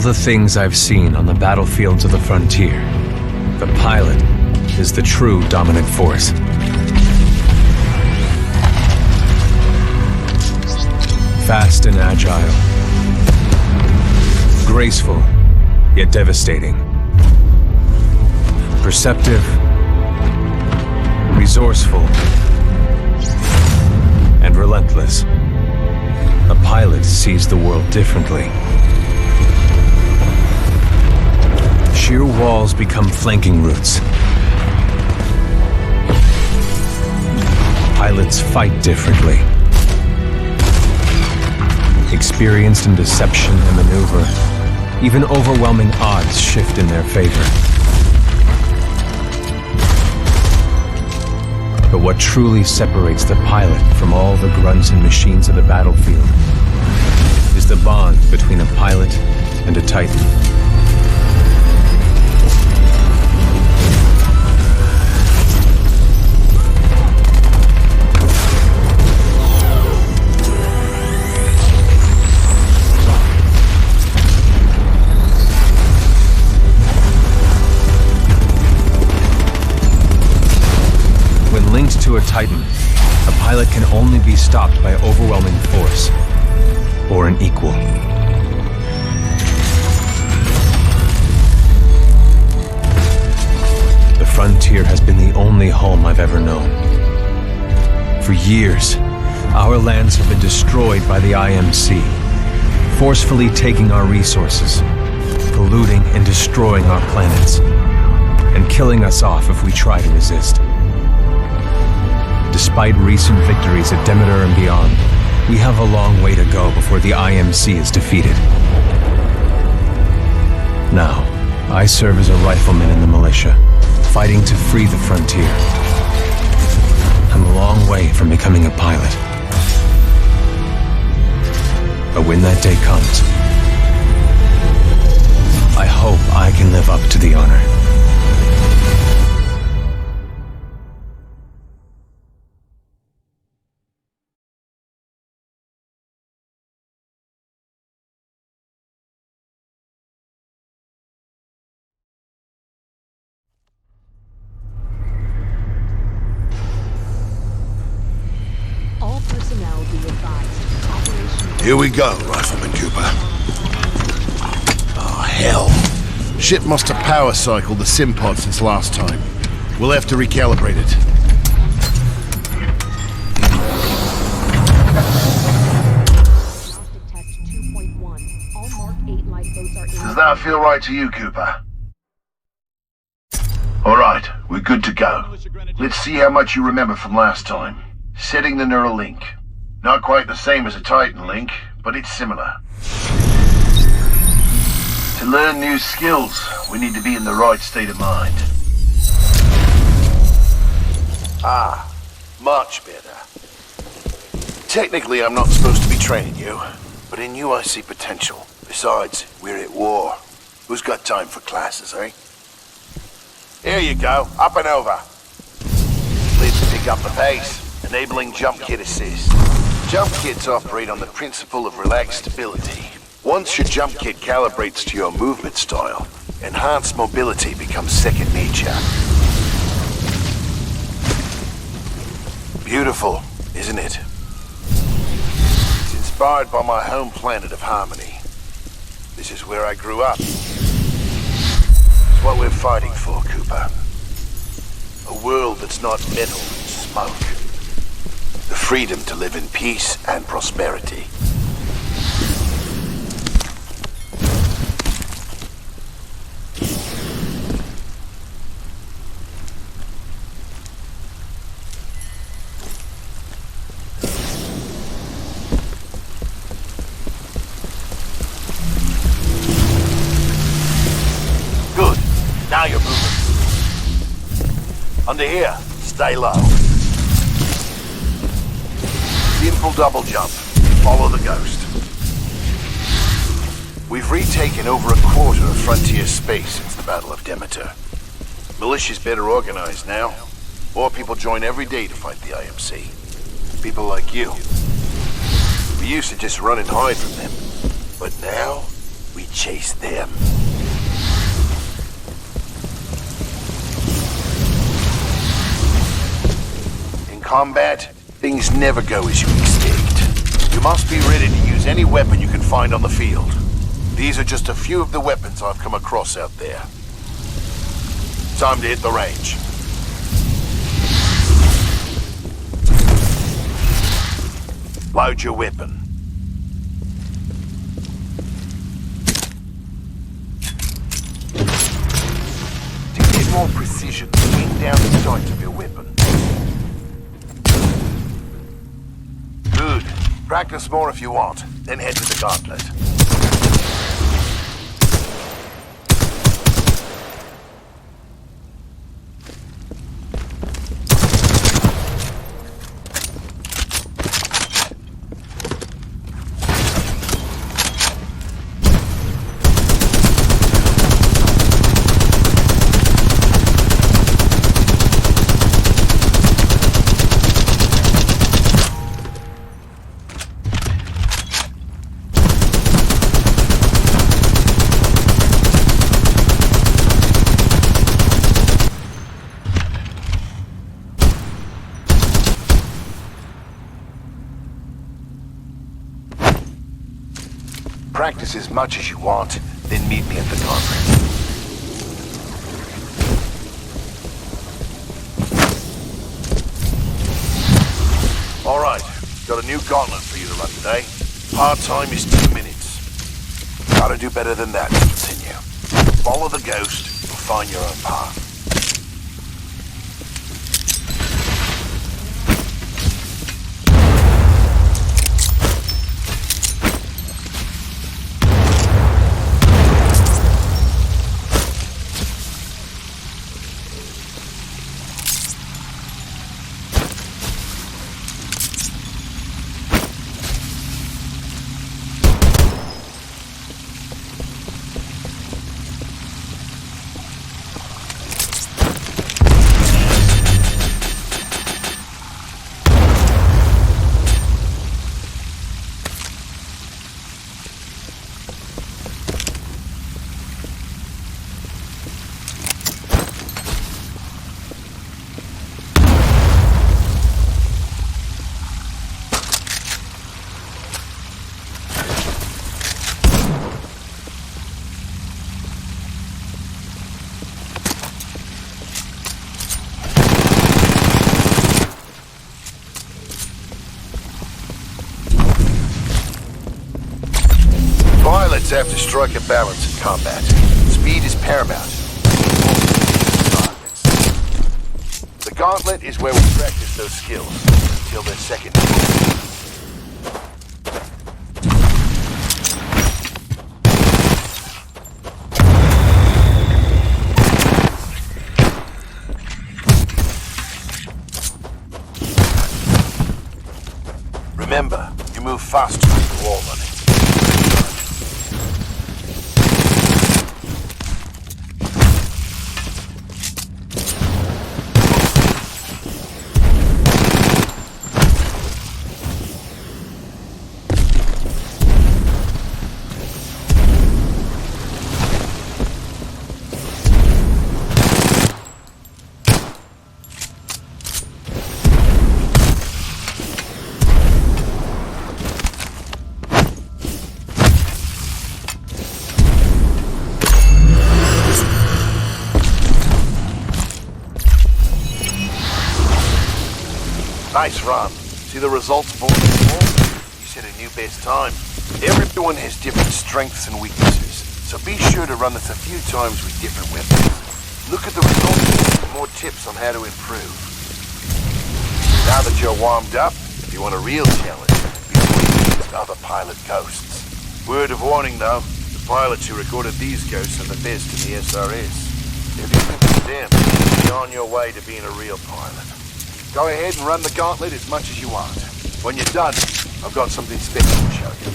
the things I've seen on the battlefields of the frontier, the pilot is the true dominant force. Fast and agile. Graceful, yet devastating. Perceptive, resourceful, and relentless. A pilot sees the world differently. Sheer walls become flanking routes. Pilots fight differently. Experienced in deception and maneuver, even overwhelming odds shift in their favor. But what truly separates the pilot from all the grunts and machines of the battlefield is the bond between a pilot and a Titan. Linked to a Titan, a pilot can only be stopped by overwhelming force, or an equal. The frontier has been the only home I've ever known. For years, our lands have been destroyed by the IMC, forcefully taking our resources, polluting and destroying our planets, and killing us off if we try to resist. Despite recent victories at Demeter and beyond, we have a long way to go before the IMC is defeated. Now, I serve as a rifleman in the militia, fighting to free the frontier. I'm a long way from becoming a pilot. But when that day comes, I hope I can live up to the honor. Here we go, Rifleman Cooper. Oh, hell. Ship must have power cycled the sim pod since last time. We'll have to recalibrate it. Does that feel right to you, Cooper? Alright, we're good to go. Let's see how much you remember from last time. Setting the neural link. Not quite the same as a Titan link, but it's similar. To learn new skills, we need to be in the right state of mind. Ah, much better. Technically, I'm not supposed to be training you, but in you I see potential. Besides, we're at war. Who's got time for classes, eh? Here you go, up and over. Let's pick up the pace, enabling jump kit assist. Jump kits operate on the principle of relaxed stability. Once your jump kit calibrates to your movement style, enhanced mobility becomes second nature. Beautiful, isn't it? It's inspired by my home planet of Harmony. This is where I grew up. It's what we're fighting for, Cooper. A world that's not metal and smoke. The freedom to live in peace and prosperity. Good. Now you're moving. Under here, stay low. Simple double jump. Follow the ghost. We've retaken over a quarter of frontier space since the Battle of Demeter. Militia's better organized now. More people join every day to fight the IMC. People like you. We used to just run and hide from them. But now, we chase them. In combat, things never go as you expect. You must be ready to use any weapon you can find on the field. These are just a few of the weapons I've come across out there. Time to hit the range. Load your weapon. To get more precision, aim down the sight of your weapon. Good. Practice more if you want, then head to the gauntlet. Practice as much as you want, then meet me at the gauntlet. All right, got a new gauntlet for you to run today. Hard time is 2 minutes. Gotta do better than that to continue. Follow the ghost, and find your own path. Pilots have to strike a balance in combat. Speed is paramount. The gauntlet is where we practice those skills until they're second. Remember, you move faster with the wall running. Nice run. See the results for you set a new best time. Everyone has different strengths and weaknesses, so be sure to run this a few times with different weapons. Look at the results for more tips on how to improve. Now that you're warmed up, if you want a real challenge, be with other pilot ghosts. Word of warning though, the pilots who recorded these ghosts are the best in the SRS. If you can beat them, you're on your way to being a real pilot. Go ahead and run the gauntlet as much as you want. When you're done, I've got something special to show you.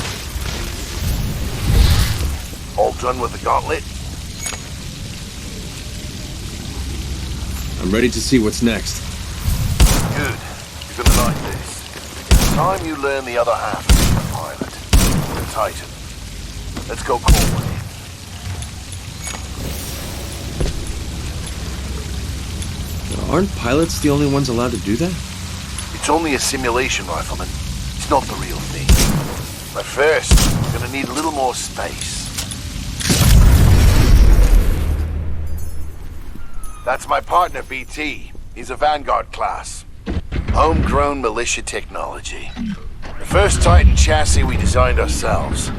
All done with the gauntlet? I'm ready to see what's next. Good. You're gonna like this. It's time you learn the other half of being a pilot. The Titan. Let's go call one in. Aren't pilots the only ones allowed to do that? It's only a simulation, Rifleman. It's not the real thing. But first, we're gonna need a little more space. That's my partner, BT. He's a Vanguard class. Homegrown militia technology. The first Titan chassis we designed ourselves.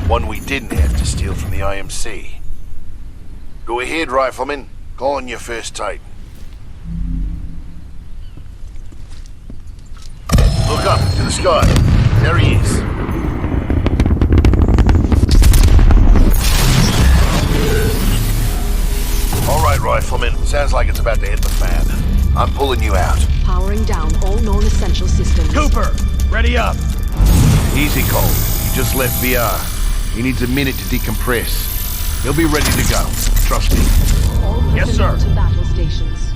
One we didn't have to steal from the IMC. Go ahead, Rifleman. Call on your first Titan. Look up to the sky. There he is. All right, Rifleman. Sounds like it's about to hit the fan. I'm pulling you out. Powering down all known essential systems. Cooper, ready up. Easy, Cole. You just left VR. He needs a minute to decompress. He'll be ready to go. Trust me. All Yes, sir. to battle stations.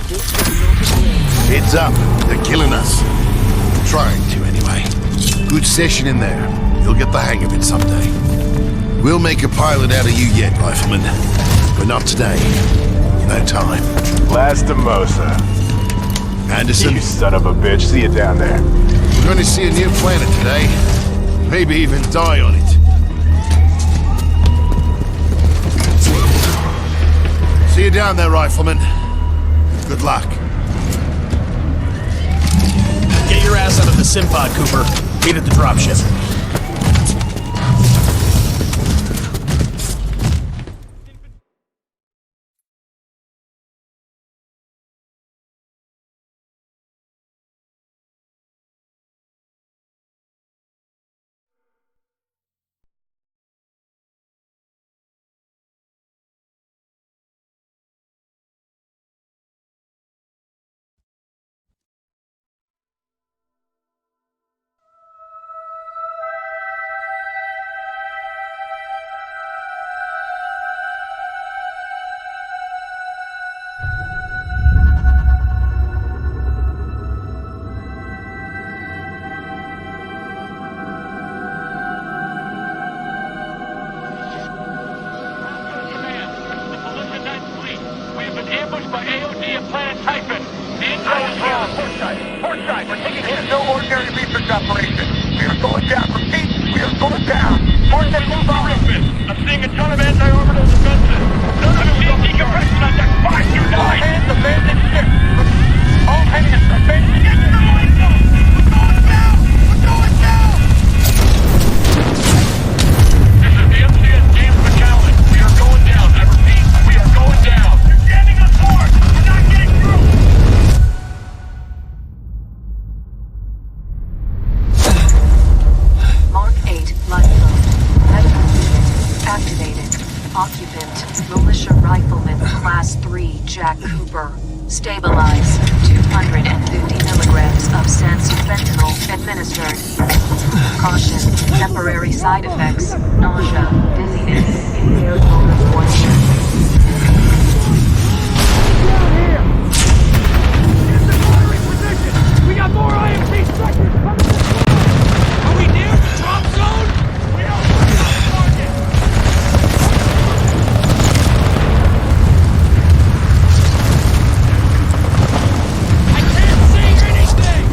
This is not Heads up. They're killing us. Trying to, anyway. Good session in there. You'll get the hang of it someday. We'll make a pilot out of you yet, Rifleman. But not today. No time. Lastimosa. Anderson, You son of a bitch. See you down there. we're going to see a new planet today. Maybe even die on it. See you down there, Rifleman. Good luck. Get your ass out of the Simpod, Cooper. Meet at the dropship. Stabilize. 250 milligrams of fentanyl administered. Caution. Temporary side effects. Nausea, dizziness, impaired motor coordination. We got more IMC strikers coming! Are we near the drop zone? We are target! I can't see anything!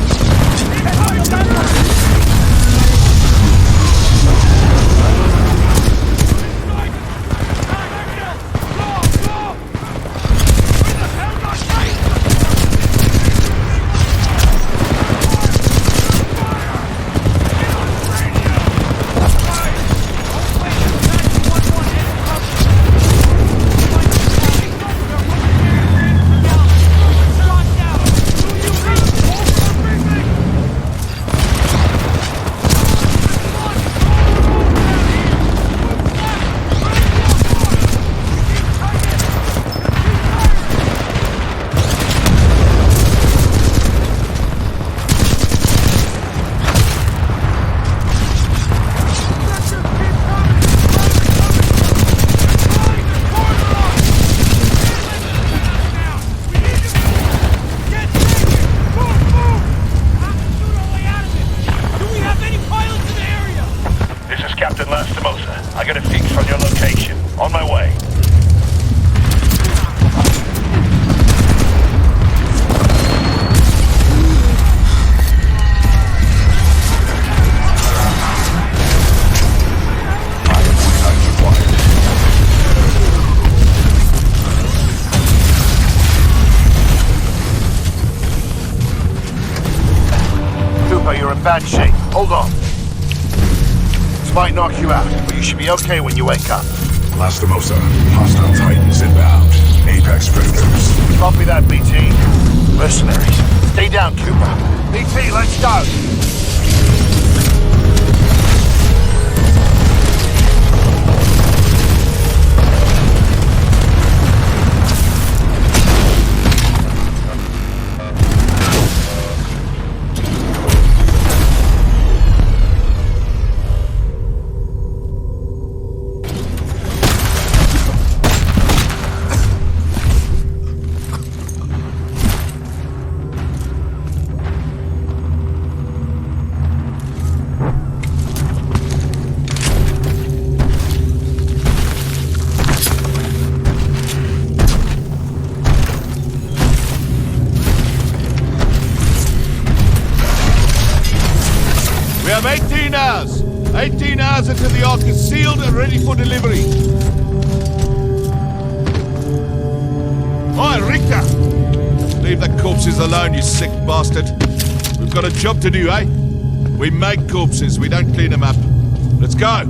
bad shape. Hold on. This might knock you out, but you should be okay when you wake up. Lastimosa, hostile Titans inbound. Apex predators. Copy that, BT. Mercenaries. Stay down, Cooper. BT, let's go. We have 18 hours. 18 hours until the Ark is sealed and ready for delivery. Oi, Richter! Leave the corpses alone, you sick bastard. We've got a job to do, eh? We make corpses, we don't clean them up. Let's go!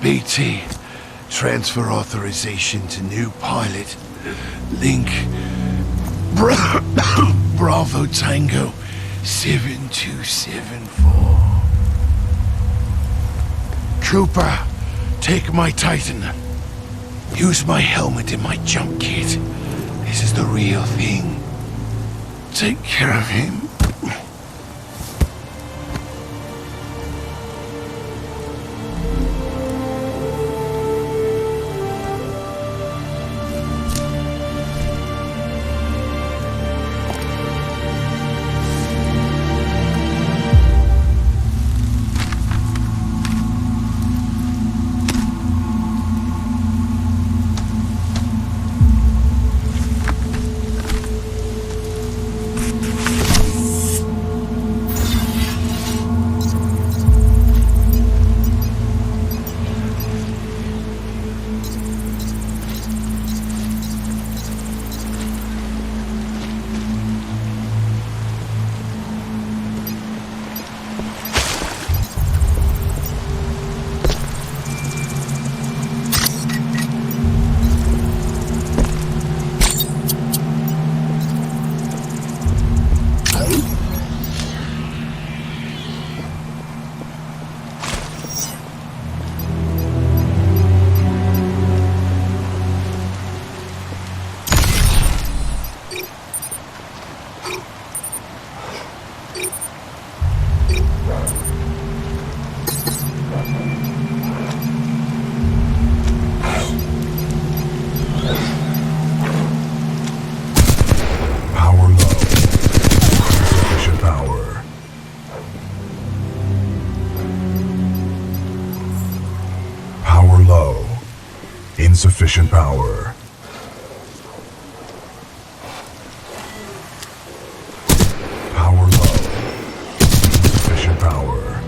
BT, transfer authorization to new pilot. Link, Bravo Tango 7274. Cooper, take my Titan. Use my helmet and my jump kit. This is the real thing. Take care of him. Insufficient power. Power low. Insufficient power.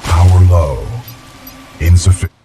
Power low. Insufficient.